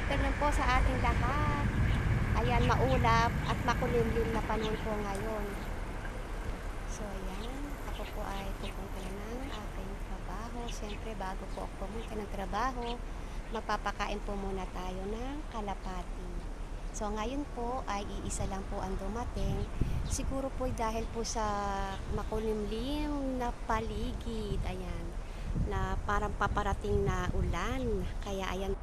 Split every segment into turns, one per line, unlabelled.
afternoon po sa ating lahat. Ayan, maulap at makulimlim na panahon po ngayon. So, ayan, ako po ay pupunta na ng aking trabaho. Siyempre, bago po ako pumunta ng trabaho, magpapakain po muna tayo ng kalapati. So, ngayon po ay iisa lang po ang dumating. Siguro po dahil po sa makulimlim na paligid, ayan, na parang paparating na ulan. Kaya ayan,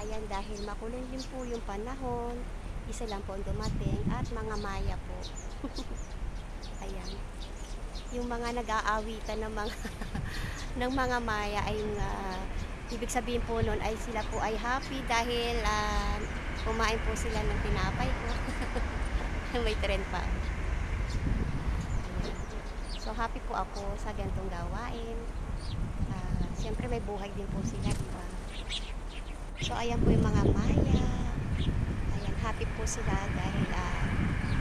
ayan, dahil makulimlim po yung panahon, isa lang po ang dumating at mga maya po. Ayan. Yung mga nag-aawitan ng mga ng mga maya ay ibig sabihin po nun ay sila po ay happy dahil kumain po sila ng tinapay ko. May trend pa. Ayan. So happy po ako sa ganitong gawain. Siyempre may buhay din po sila, di ba? So ayan po yung mga maya. Ayan, happy po sila dahil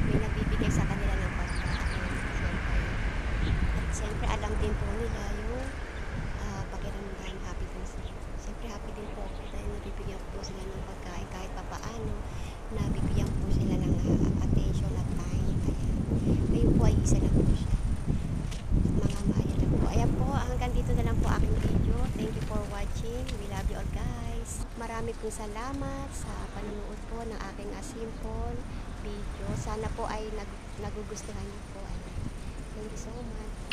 may nagbibigay sa kanila ng pagkain. Siyempre alam din po nila yung pakiramdam, happy po sila. Siyempre happy din po ako dahil nabibigyan po sila ng pagkain kahit papaano. Nabibigyan po sila ng attention at time. Ayan. Ngayon po ay isa lang po siya. Mga maya lang po. Ayan po, hanggang dito na lang po aking video. Thank you for watching. We love you all guys. Marami pong salamat sa panonood po ng aking simple video. Sana po ay nagugustuhan niyo po. Thank you so much.